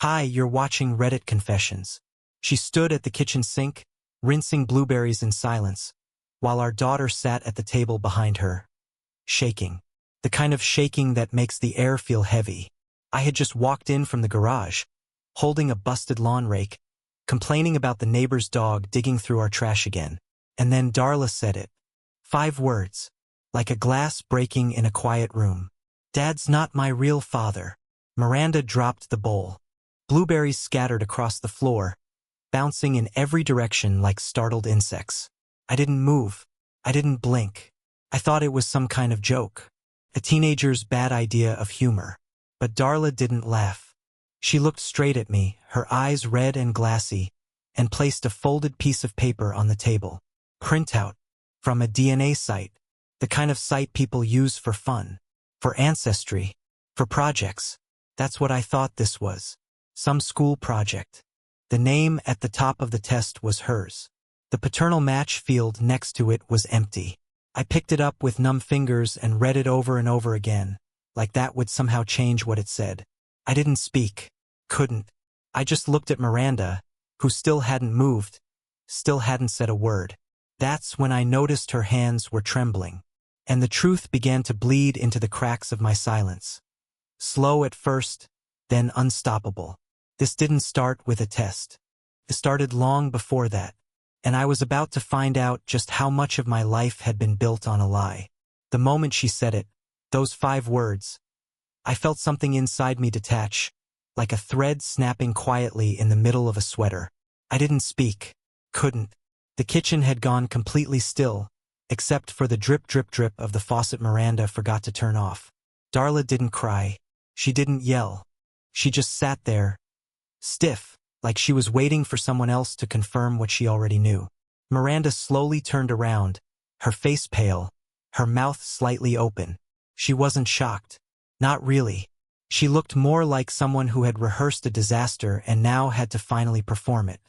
Hi, you're watching Reddit Confessions. She stood at the kitchen sink, rinsing blueberries in silence, while our daughter sat at the table behind her, shaking. The kind of shaking that makes the air feel heavy. I had just walked in from the garage, holding a busted lawn rake, complaining about the neighbor's dog digging through our trash again. And then Darla said it. 5 words, like a glass breaking in a quiet room. Dad's not my real father. Miranda dropped the bowl. Blueberries scattered across the floor, bouncing in every direction like startled insects. I didn't move. I didn't blink. I thought it was some kind of joke, a teenager's bad idea of humor. But Darla didn't laugh. She looked straight at me, her eyes red and glassy, and placed a folded piece of paper on the table. Printout. From a DNA site. The kind of site people use for fun. For ancestry. For projects. That's what I thought this was. Some school project. The name at the top of the test was hers. The paternal match field next to it was empty. I picked it up with numb fingers and read it over and over again, like that would somehow change what it said. I didn't speak. Couldn't. I just looked at Miranda, who still hadn't moved, still hadn't said a word. That's when I noticed her hands were trembling, and the truth began to bleed into the cracks of my silence. Slow at first, then unstoppable. This didn't start with a test. It started long before that, and I was about to find out just how much of my life had been built on a lie. The moment she said it, those 5 words, I felt something inside me detach, like a thread snapping quietly in the middle of a sweater. I didn't speak. Couldn't. The kitchen had gone completely still, except for the drip drip drip of the faucet Miranda forgot to turn off. Darla didn't cry. She didn't yell. She just sat there, stiff, like she was waiting for someone else to confirm what she already knew. Miranda slowly turned around, her face pale, her mouth slightly open. She wasn't shocked. Not really. She looked more like someone who had rehearsed a disaster and now had to finally perform it.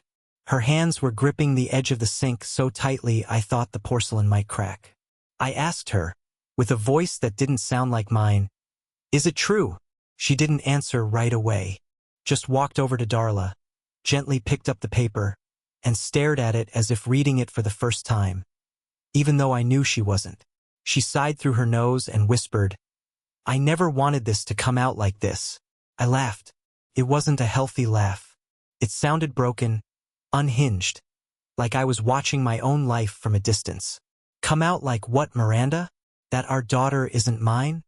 Her hands were gripping the edge of the sink so tightly I thought the porcelain might crack. I asked her, with a voice that didn't sound like mine, "Is it true?" She didn't answer right away. Just walked over to Darla, gently picked up the paper, and stared at it as if reading it for the first time. Even though I knew she wasn't. She sighed through her nose and whispered, "I never wanted this to come out like this." I laughed. It wasn't a healthy laugh. It sounded broken, unhinged, like I was watching my own life from a distance. Come out like what, Miranda? That our daughter isn't mine?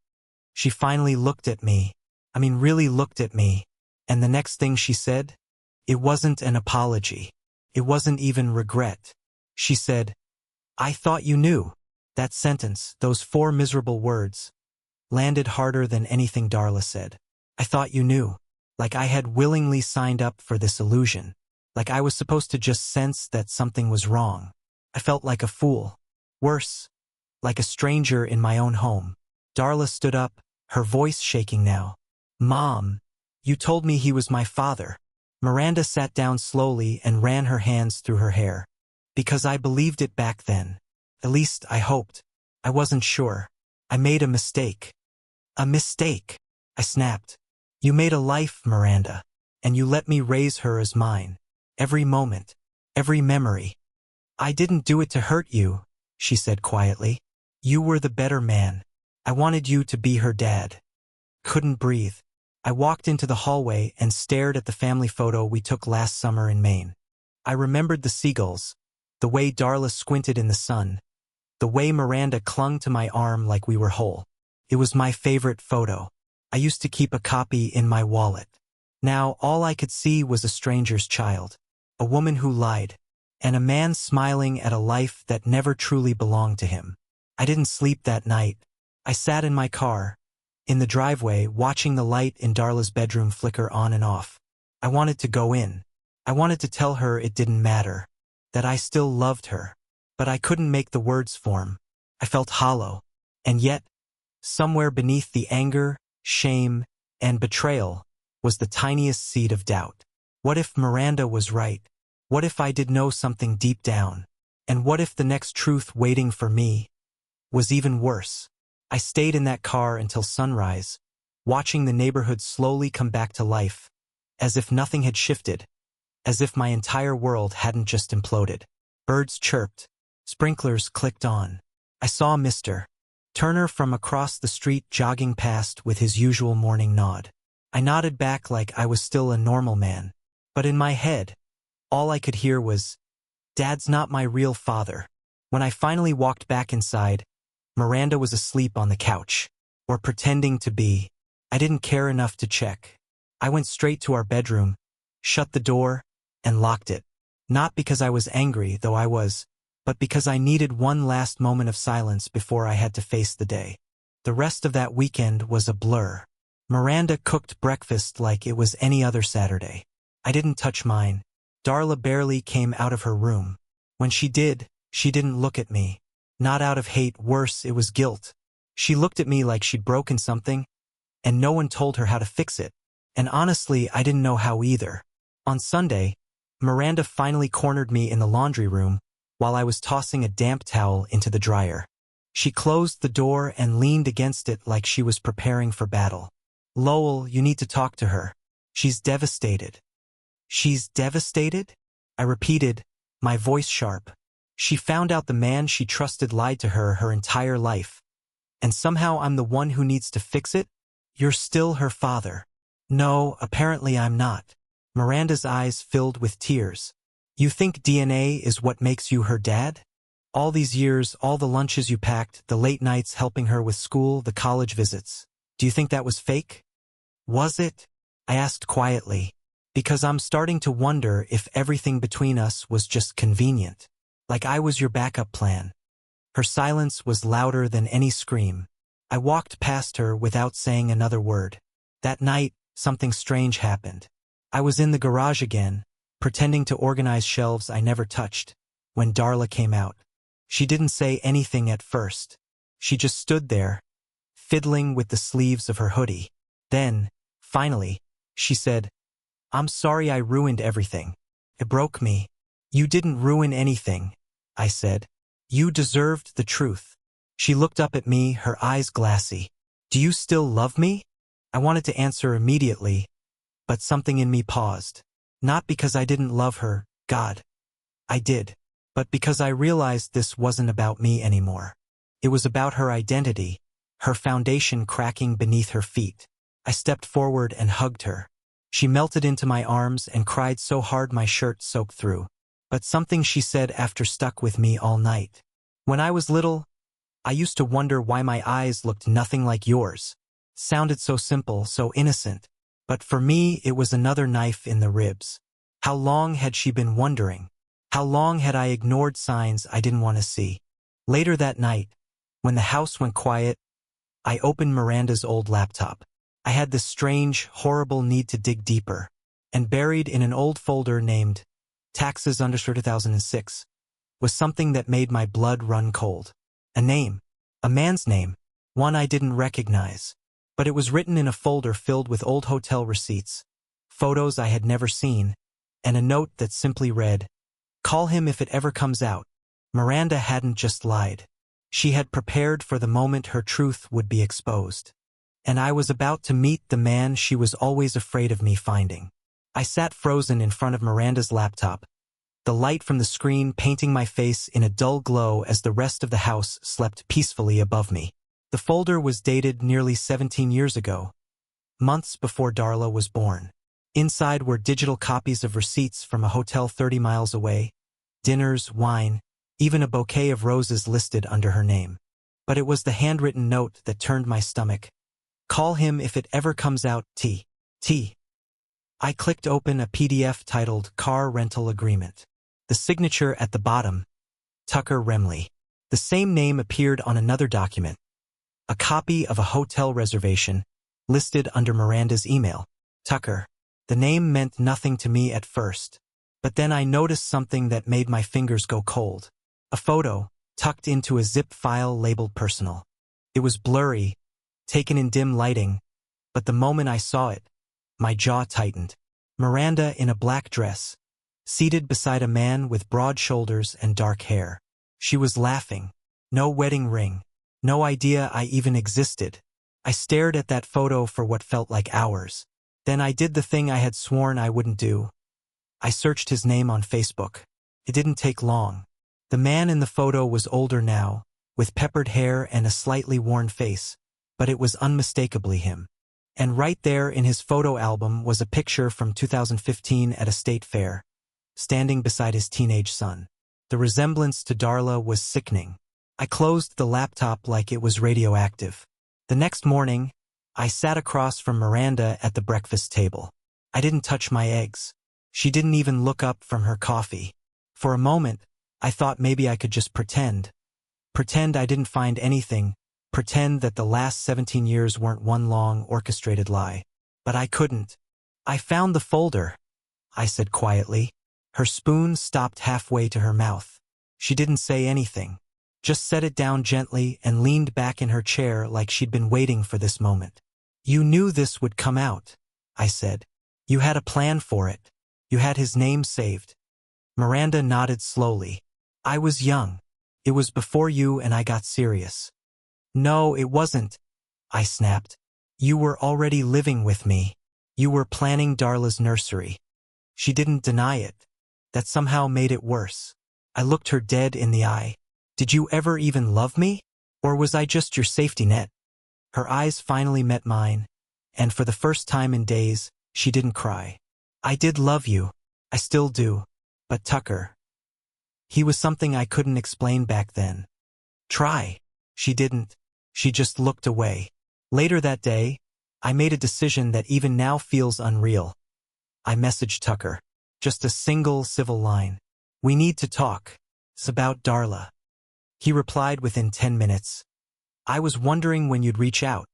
She finally looked at me. Really looked at me. And the next thing she said? It wasn't an apology. It wasn't even regret. She said, "I thought you knew." That sentence, those 4 miserable words, landed harder than anything Darla said. I thought you knew. Like I had willingly signed up for this illusion. Like I was supposed to just sense that something was wrong. I felt like a fool. Worse, like a stranger in my own home. Darla stood up, her voice shaking now. "Mom, you told me he was my father." Miranda sat down slowly and ran her hands through her hair. "Because I believed it back then. At least I hoped. I wasn't sure. I made a mistake." "A mistake?" I snapped. "You made a life, Miranda, and you let me raise her as mine. Every moment, every memory." "I didn't do it to hurt you," she said quietly. "You were the better man. I wanted you to be her dad." Couldn't breathe. I walked into the hallway and stared at the family photo we took last summer in Maine. I remembered the seagulls, the way Darla squinted in the sun, the way Miranda clung to my arm like we were whole. It was my favorite photo. I used to keep a copy in my wallet. Now all I could see was a stranger's child, a woman who lied, and a man smiling at a life that never truly belonged to him. I didn't sleep that night. I sat in my car, in the driveway, watching the light in Darla's bedroom flicker on and off. I wanted to go in. I wanted to tell her it didn't matter, that I still loved her. But I couldn't make the words form. I felt hollow. And yet, somewhere beneath the anger, shame, and betrayal was the tiniest seed of doubt. What if Miranda was right? What if I did know something deep down? And what if the next truth waiting for me was even worse? I stayed in that car until sunrise, watching the neighborhood slowly come back to life, as if nothing had shifted, as if my entire world hadn't just imploded. Birds chirped. Sprinklers clicked on. I saw Mr. Turner from across the street jogging past with his usual morning nod. I nodded back like I was still a normal man. But in my head, all I could hear was, "Dad's not my real father." When I finally walked back inside, Miranda was asleep on the couch, or pretending to be. I didn't care enough to check. I went straight to our bedroom, shut the door, and locked it. Not because I was angry, though I was, but because I needed one last moment of silence before I had to face the day. The rest of that weekend was a blur. Miranda cooked breakfast like it was any other Saturday. I didn't touch mine. Darla barely came out of her room. When she did, she didn't look at me. Not out of hate, worse, it was guilt. She looked at me like she'd broken something, and no one told her how to fix it. And honestly, I didn't know how either. On Sunday, Miranda finally cornered me in the laundry room while I was tossing a damp towel into the dryer. She closed the door and leaned against it like she was preparing for battle. "Lowell, you need to talk to her. She's devastated." "She's devastated?" I repeated, my voice sharp. She found out the man she trusted lied to her entire life. And somehow I'm the one who needs to fix it? "You're still her father." "No, apparently I'm not." Miranda's eyes filled with tears. "You think DNA is what makes you her dad? All these years, all the lunches you packed, the late nights helping her with school, the college visits. Do you think that was fake?" "Was it?" I asked quietly. "Because I'm starting to wonder if everything between us was just convenient. Like I was your backup plan." Her silence was louder than any scream. I walked past her without saying another word. That night, something strange happened. I was in the garage again, pretending to organize shelves I never touched, when Darla came out. She didn't say anything at first. She just stood there, fiddling with the sleeves of her hoodie. Then, finally, she said, "I'm sorry I ruined everything. It broke me." "You didn't ruin anything," I said. "You deserved the truth." She looked up at me, her eyes glassy. "Do you still love me?" I wanted to answer immediately, but something in me paused. Not because I didn't love her, God. I did. But because I realized this wasn't about me anymore. It was about her identity, her foundation cracking beneath her feet. I stepped forward and hugged her. She melted into my arms and cried so hard my shirt soaked through. But something she said after stuck with me all night. "When I was little, I used to wonder why my eyes looked nothing like yours." Sounded so simple, so innocent. But for me, it was another knife in the ribs. How long had she been wondering? How long had I ignored signs I didn't want to see? Later that night, when the house went quiet, I opened Miranda's old laptop. I had this strange, horrible need to dig deeper. And buried in an old folder named Taxes _ 2006 was something that made my blood run cold. A name. A man's name. One I didn't recognize. But it was written in a folder filled with old hotel receipts, photos I had never seen, and a note that simply read, "Call him if it ever comes out." Miranda hadn't just lied. She had prepared for the moment her truth would be exposed. And I was about to meet the man she was always afraid of me finding. I sat frozen in front of Miranda's laptop, the light from the screen painting my face in a dull glow as the rest of the house slept peacefully above me. The folder was dated nearly 17 years ago, months before Darla was born. Inside were digital copies of receipts from a hotel 30 miles away, dinners, wine, even a bouquet of roses listed under her name. But it was the handwritten note that turned my stomach. "Call him if it ever comes out, T. I clicked open a PDF titled Car Rental Agreement. The signature at the bottom, Tucker Remley. The same name appeared on another document, a copy of a hotel reservation, listed under Miranda's email. Tucker. The name meant nothing to me at first, but then I noticed something that made my fingers go cold. A photo, tucked into a zip file labeled personal. It was blurry, taken in dim lighting, but the moment I saw it, my jaw tightened. Miranda in a black dress, seated beside a man with broad shoulders and dark hair. She was laughing. No wedding ring. No idea I even existed. I stared at that photo for what felt like hours. Then I did the thing I had sworn I wouldn't do. I searched his name on Facebook. It didn't take long. The man in the photo was older now, with peppered hair and a slightly worn face, but it was unmistakably him. And right there in his photo album was a picture from 2015 at a state fair, standing beside his teenage son. The resemblance to Darla was sickening. I closed the laptop like it was radioactive. The next morning, I sat across from Miranda at the breakfast table. I didn't touch my eggs. She didn't even look up from her coffee. For a moment, I thought maybe I could just pretend. Pretend I didn't find anything. Pretend that the last 17 years weren't one long, orchestrated lie. But I couldn't. I found the folder, I said quietly. Her spoon stopped halfway to her mouth. She didn't say anything. Just set it down gently and leaned back in her chair like she'd been waiting for this moment. You knew this would come out, I said. You had a plan for it. You had his name saved. Miranda nodded slowly. I was young. It was before you and I got serious. No, it wasn't, I snapped. You were already living with me. You were planning Darla's nursery. She didn't deny it. That somehow made it worse. I looked her dead in the eye. Did you ever even love me? Or was I just your safety net? Her eyes finally met mine, and for the first time in days, she didn't cry. I did love you. I still do. But Tucker. He was something I couldn't explain back then. Try. She didn't. She just looked away. Later that day, I made a decision that even now feels unreal. I messaged Tucker. Just a single civil line. We need to talk. It's about Darla. He replied within 10 minutes. I was wondering when you'd reach out.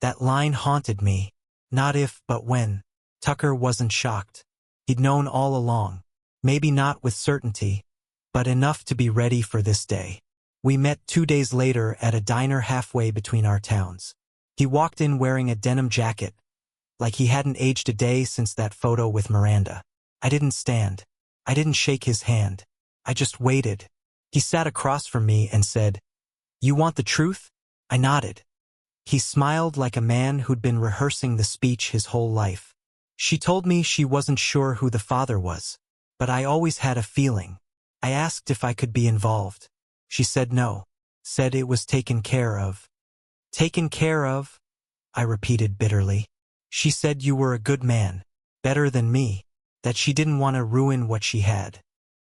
That line haunted me. Not if, but when. Tucker wasn't shocked. He'd known all along. Maybe not with certainty, but enough to be ready for this day. We met 2 days later at a diner halfway between our towns. He walked in wearing a denim jacket, like he hadn't aged a day since that photo with Miranda. I didn't stand. I didn't shake his hand. I just waited. He sat across from me and said, "You want the truth?" I nodded. He smiled like a man who'd been rehearsing the speech his whole life. She told me she wasn't sure who the father was, but I always had a feeling. I asked if I could be involved. She said no. Said it was taken care of. Taken care of? I repeated bitterly. She said you were a good man, better than me, that she didn't want to ruin what she had.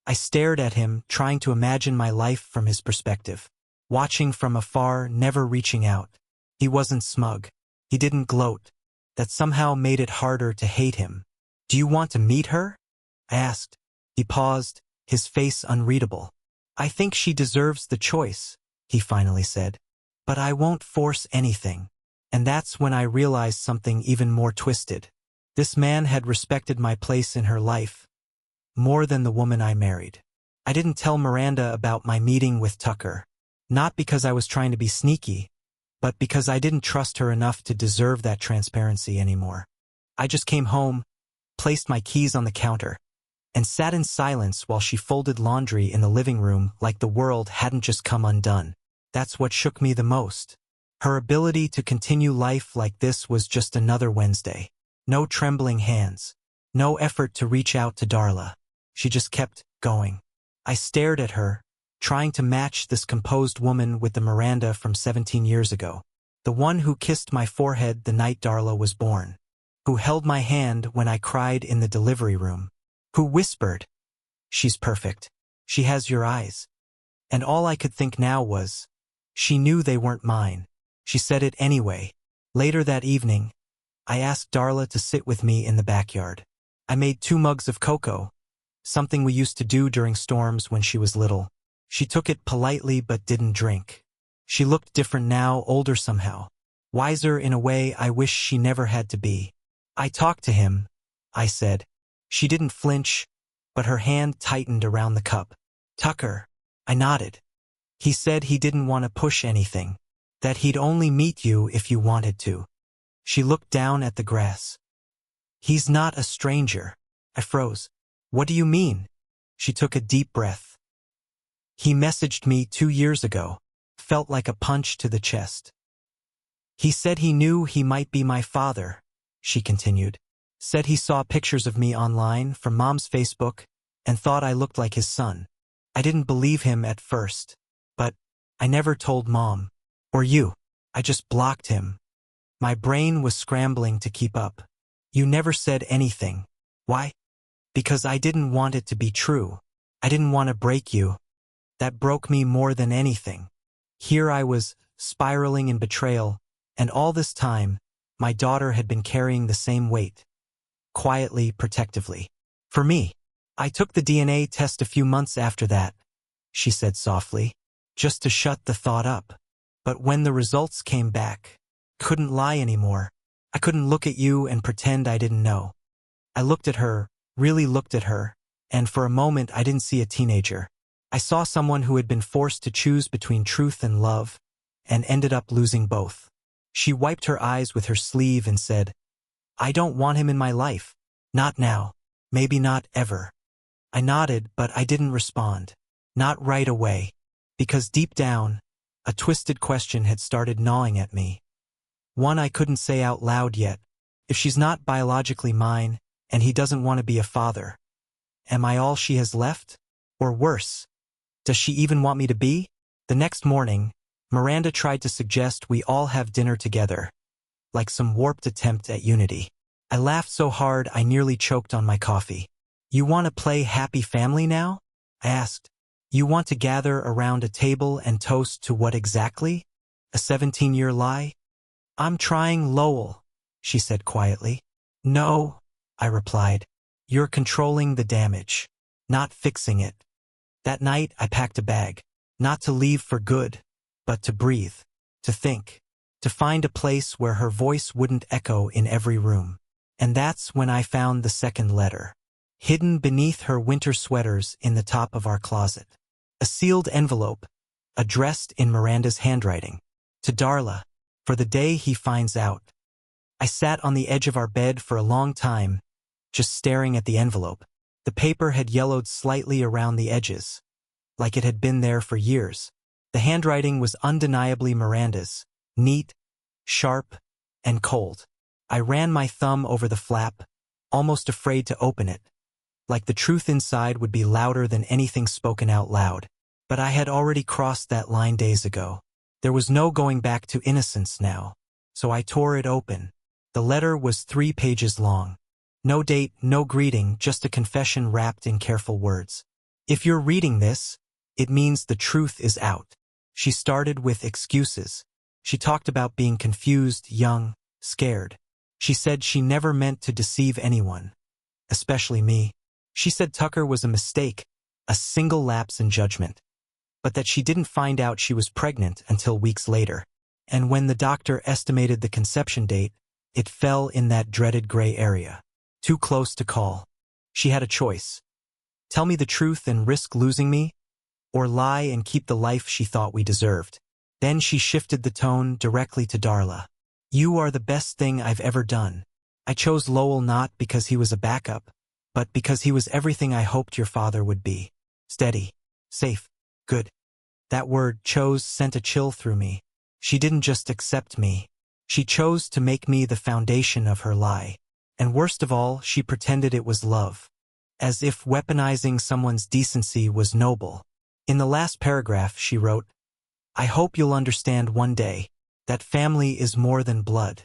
I stared at him, trying to imagine my life from his perspective. Watching from afar, never reaching out. He wasn't smug. He didn't gloat. That somehow made it harder to hate him. Do you want to meet her? I asked. He paused, his face unreadable. I think she deserves the choice, he finally said. But I won't force anything. And that's when I realized something even more twisted. This man had respected my place in her life, more than the woman I married. I didn't tell Miranda about my meeting with Tucker. Not because I was trying to be sneaky, but because I didn't trust her enough to deserve that transparency anymore. I just came home, placed my keys on the counter, and sat in silence while she folded laundry in the living room like the world hadn't just come undone. That's what shook me the most. Her ability to continue life like this was just another Wednesday. No trembling hands. No effort to reach out to Darla. She just kept going. I stared at her, trying to match this composed woman with the Miranda from 17 years ago. The one who kissed my forehead the night Darla was born. Who held my hand when I cried in the delivery room. Who whispered, "She's perfect. She has your eyes." And all I could think now was, she knew they weren't mine. She said it anyway. Later that evening, I asked Darla to sit with me in the backyard. I made 2 mugs of cocoa, something we used to do during storms when she was little. She took it politely but didn't drink. She looked different now, older somehow. Wiser in a way I wish she never had to be. I talked to him, I said. She didn't flinch, but her hand tightened around the cup. Tucker. I nodded. He said he didn't want to push anything. That he'd only meet you if you wanted to. She looked down at the grass. He's not a stranger. I froze. What do you mean? She took a deep breath. He messaged me 2 years ago. Felt like a punch to the chest. He said he knew he might be my father, she continued. Said he saw pictures of me online from Mom's Facebook and thought I looked like his son. I didn't believe him at first, but I never told Mom. Or you. I just blocked him. My brain was scrambling to keep up. You never said anything. Why? Because I didn't want it to be true. I didn't want to break you. That broke me more than anything. Here I was, spiraling in betrayal, and all this time, my daughter had been carrying the same weight. Quietly, protectively. For me. I took the DNA test a few months after that, she said softly, just to shut the thought up. But when the results came back, couldn't lie anymore. I couldn't look at you and pretend I didn't know. I looked at her, really looked at her, and for a moment I didn't see a teenager. I saw someone who had been forced to choose between truth and love, and ended up losing both. She wiped her eyes with her sleeve and said, I don't want him in my life. Not now. Maybe not ever. I nodded, but I didn't respond. Not right away. Because deep down, a twisted question had started gnawing at me. One I couldn't say out loud yet. If she's not biologically mine, and he doesn't want to be a father, am I all she has left? Or worse, does she even want me to be? The next morning, Miranda tried to suggest we all have dinner together, like some warped attempt at unity. I laughed so hard I nearly choked on my coffee. You want to play happy family now? I asked. You want to gather around a table and toast to what exactly? A 17-year lie? I'm trying, Lowell, she said quietly. No, I replied. You're controlling the damage, not fixing it. That night I packed a bag, not to leave for good, but to breathe, to think, to find a place where her voice wouldn't echo in every room. And that's when I found the second letter, hidden beneath her winter sweaters in the top of our closet. A sealed envelope, addressed in Miranda's handwriting. To Darla, for the day he finds out. I sat on the edge of our bed for a long time, just staring at the envelope. The paper had yellowed slightly around the edges, like it had been there for years. The handwriting was undeniably Miranda's, neat, sharp, and cold. I ran my thumb over the flap, almost afraid to open it, like the truth inside would be louder than anything spoken out loud. But I had already crossed that line days ago. There was no going back to innocence now, so I tore it open. The letter was 3 pages long. No date, no greeting, just a confession wrapped in careful words. If you're reading this, it means the truth is out. She started with excuses. She talked about being confused, young, scared. She said she never meant to deceive anyone, especially me. She said Tucker was a mistake, a single lapse in judgment, but that she didn't find out she was pregnant until weeks later. And when the doctor estimated the conception date, it fell in that dreaded gray area. Too close to call. She had a choice. Tell me the truth and risk losing me, or lie and keep the life she thought we deserved. Then she shifted the tone directly to Darla. You are the best thing I've ever done. I chose Lowell not because he was a backup, but because he was everything I hoped your father would be. Steady, safe, good. That word chose sent a chill through me. She didn't just accept me. She chose to make me the foundation of her lie. And worst of all, she pretended it was love. As if weaponizing someone's decency was noble. In the last paragraph, she wrote, I hope you'll understand one day that family is more than blood.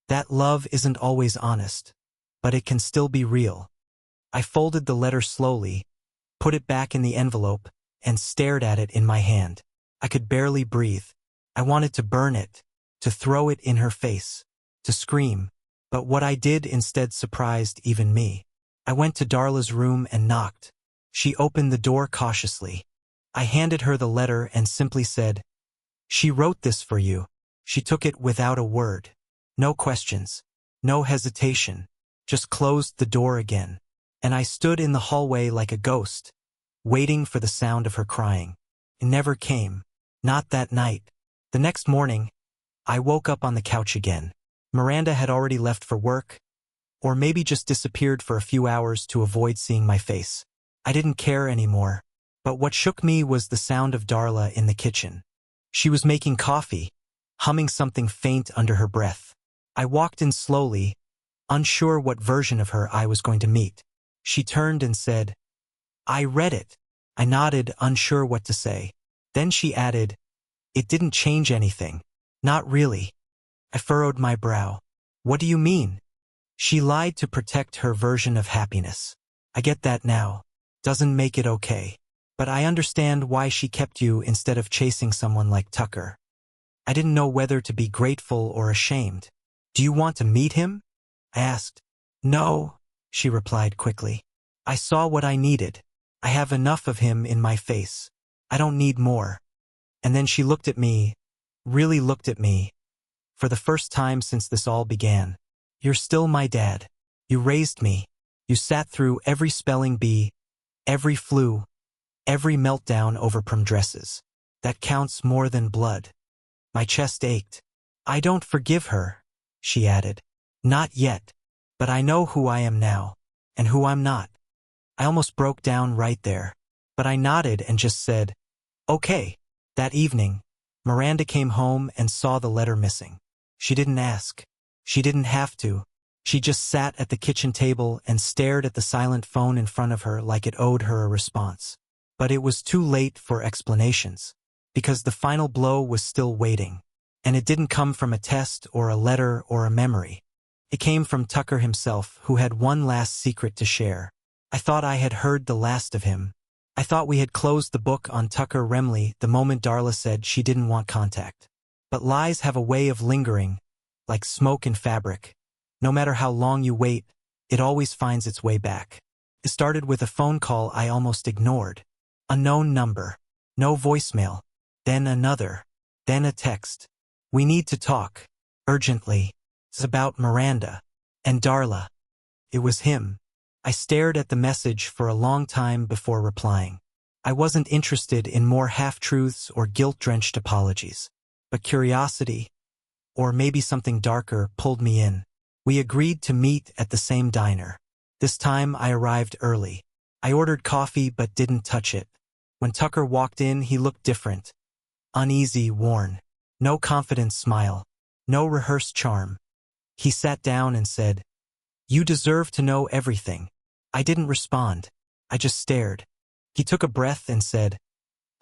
That love isn't always honest, but it can still be real. I folded the letter slowly, put it back in the envelope, and stared at it in my hand. I could barely breathe. I wanted to burn it, to throw it in her face, to scream. But what I did instead surprised even me. I went to Darla's room and knocked. She opened the door cautiously. I handed her the letter and simply said, She wrote this for you. She took it without a word. No questions. No hesitation. Just closed the door again. And I stood in the hallway like a ghost, waiting for the sound of her crying. It never came. Not that night. The next morning, I woke up on the couch again. Miranda had already left for work, or maybe just disappeared for a few hours to avoid seeing my face. I didn't care anymore, but what shook me was the sound of Darla in the kitchen. She was making coffee, humming something faint under her breath. I walked in slowly, unsure what version of her I was going to meet. She turned and said, "I read it." I nodded, unsure what to say. Then she added, "It didn't change anything." "Not really." I furrowed my brow. "What do you mean?" "She lied to protect her version of happiness." "I get that now. Doesn't make it okay. But I understand why she kept you instead of chasing someone like Tucker." I didn't know whether to be grateful or ashamed. "Do you want to meet him?" I asked. "No," she replied quickly. "I saw what I needed. I have enough of him in my face. I don't need more." And then she looked at me, really looked at me, for the first time since this all began. "You're still my dad. You raised me. You sat through every spelling bee, every flu, every meltdown over prom dresses. That counts more than blood." My chest ached. "I don't forgive her," she added. "Not yet. But I know who I am now, and who I'm not." I almost broke down right there. But I nodded and just said, "Okay." That evening, Miranda came home and saw the letter missing. She didn't ask. She didn't have to. She just sat at the kitchen table and stared at the silent phone in front of her like it owed her a response. But it was too late for explanations, because the final blow was still waiting. And it didn't come from a test or a letter or a memory. It came from Tucker himself, who had one last secret to share. I thought I had heard the last of him. I thought we had closed the book on Tucker Remley the moment Darla said she didn't want contact. But lies have a way of lingering, like smoke in fabric. No matter how long you wait, it always finds its way back. It started with a phone call I almost ignored. Unknown number. No voicemail. Then another. Then a text. "We need to talk. Urgently. It's about Miranda." And Darla. It was him. I stared at the message for a long time before replying. I wasn't interested in more half-truths or guilt-drenched apologies. But curiosity, or maybe something darker, pulled me in. We agreed to meet at the same diner. This time I arrived early. I ordered coffee but didn't touch it. When Tucker walked in, he looked different. Uneasy, worn. No confident smile. No rehearsed charm. He sat down and said, "You deserve to know everything." I didn't respond. I just stared. He took a breath and said,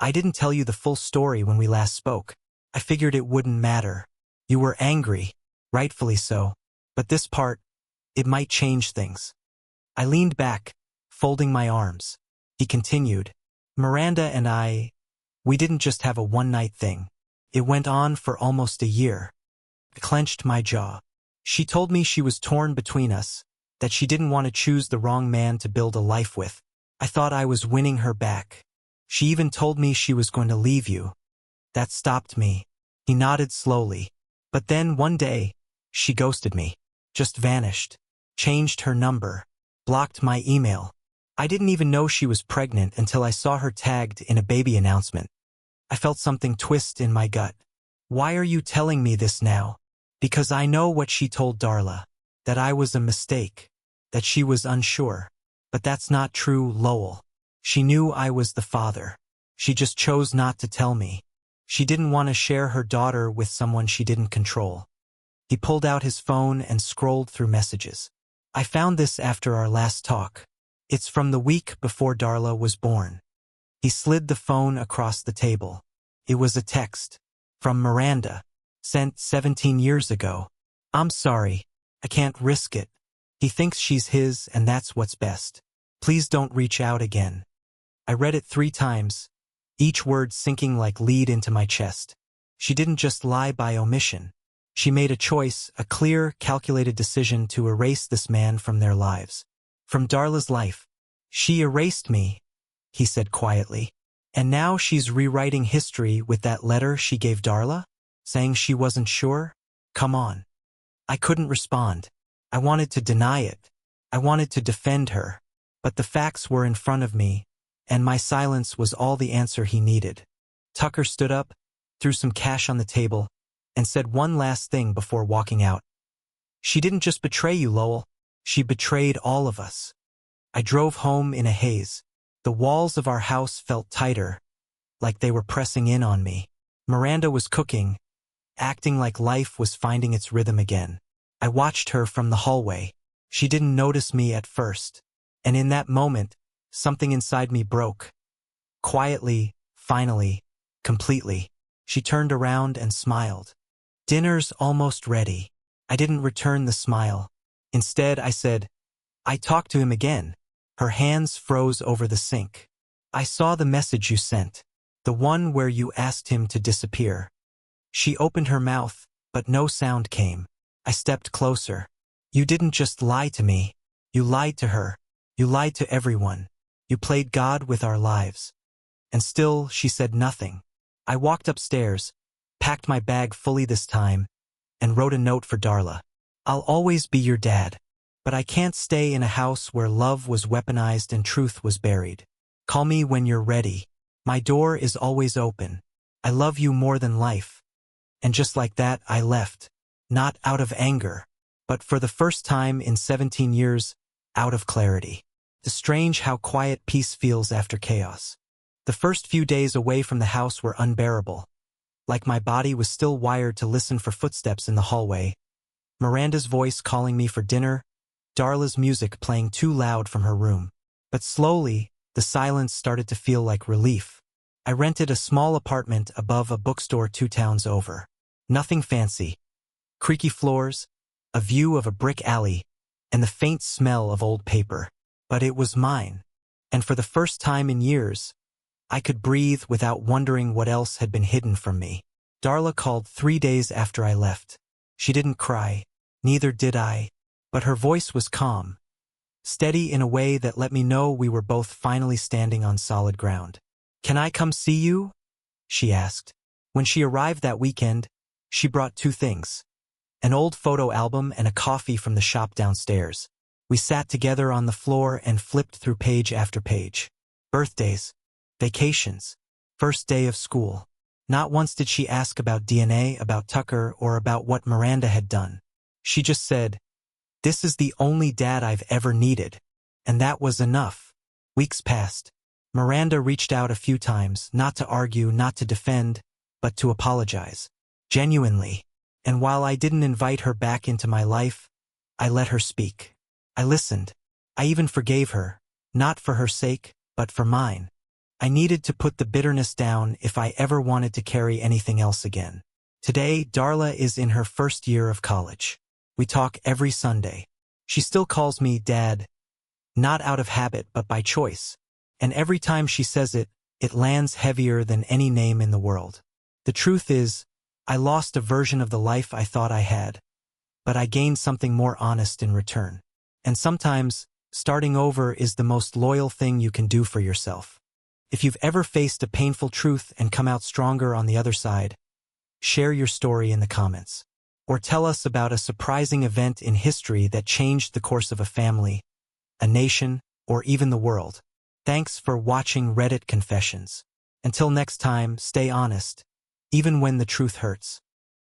"I didn't tell you the full story when we last spoke. I figured it wouldn't matter. You were angry, rightfully so. But this part, it might change things." I leaned back, folding my arms. He continued, "Miranda and we didn't just have a one-night thing. It went on for almost a year." I clenched my jaw. She told me she was torn between us, that she didn't want to choose the wrong man to build a life with. I thought I was winning her back. She even told me she was going to leave you. That stopped me. He nodded slowly. But then one day, she ghosted me. Just vanished. Changed her number. Blocked my email. I didn't even know she was pregnant until I saw her tagged in a baby announcement. I felt something twist in my gut. "Why are you telling me this now?" "Because I know what she told Darla. That I was a mistake. That she was unsure. But that's not true, Lowell. She knew I was the father. She just chose not to tell me. She didn't want to share her daughter with someone she didn't control." He pulled out his phone and scrolled through messages. "I found this after our last talk. It's from the week before Darla was born." He slid the phone across the table. It was a text. From Miranda. Sent 17 years ago. "I'm sorry. I can't risk it. He thinks she's his and that's what's best. Please don't reach out again." I read it 3 times, each word sinking like lead into my chest. She didn't just lie by omission. She made a choice, a clear, calculated decision to erase this man from their lives. From Darla's life. "She erased me," he said quietly. "And now she's rewriting history with that letter she gave Darla? Saying she wasn't sure? Come on." I couldn't respond. I wanted to deny it. I wanted to defend her. But the facts were in front of me, and my silence was all the answer he needed. Tucker stood up, threw some cash on the table, and said one last thing before walking out. "She didn't just betray you, Lowell. She betrayed all of us." I drove home in a haze. The walls of our house felt tighter, like they were pressing in on me. Miranda was cooking, acting like life was finding its rhythm again. I watched her from the hallway. She didn't notice me at first. And in that moment, something inside me broke. Quietly, finally, completely. She turned around and smiled. "Dinner's almost ready." I didn't return the smile. Instead, I said, "I talked to him again." Her hands froze over the sink. "I saw the message you sent. The one where you asked him to disappear." She opened her mouth, but no sound came. I stepped closer. "You didn't just lie to me. You lied to her. You lied to everyone. You played God with our lives." And still, she said nothing. I walked upstairs, packed my bag fully this time, and wrote a note for Darla. "I'll always be your dad. But I can't stay in a house where love was weaponized and truth was buried. Call me when you're ready. My door is always open. I love you more than life." And just like that, I left. Not out of anger, but for the first time in 17 years, out of clarity. It's strange how quiet peace feels after chaos. The first few days away from the house were unbearable. Like my body was still wired to listen for footsteps in the hallway. Miranda's voice calling me for dinner, Darla's music playing too loud from her room. But slowly, the silence started to feel like relief. I rented a small apartment above a bookstore 2 towns over. Nothing fancy. Creaky floors, a view of a brick alley, and the faint smell of old paper. But it was mine. And for the first time in years, I could breathe without wondering what else had been hidden from me. Darla called 3 days after I left. She didn't cry, neither did I, but her voice was calm, steady in a way that let me know we were both finally standing on solid ground. "Can I come see you?" she asked. When she arrived that weekend, she brought 2 things. An old photo album and a coffee from the shop downstairs. We sat together on the floor and flipped through page after page. Birthdays, vacations, first day of school. Not once did she ask about DNA, about Tucker, or about what Miranda had done. She just said, "This is the only dad I've ever needed." And that was enough. Weeks passed. Miranda reached out a few times, not to argue, not to defend, but to apologize. Genuinely. And while I didn't invite her back into my life, I let her speak. I listened. I even forgave her, not for her sake, but for mine. I needed to put the bitterness down if I ever wanted to carry anything else again. Today, Darla is in her first year of college. We talk every Sunday. She still calls me Dad, not out of habit but by choice. And every time she says it, it lands heavier than any name in the world. The truth is, I lost a version of the life I thought I had, but I gained something more honest in return. And sometimes, starting over is the most loyal thing you can do for yourself. If you've ever faced a painful truth and come out stronger on the other side, share your story in the comments. Or tell us about a surprising event in history that changed the course of a family, a nation, or even the world. Thanks for watching Reddit Confessions. Until next time, stay honest, even when the truth hurts.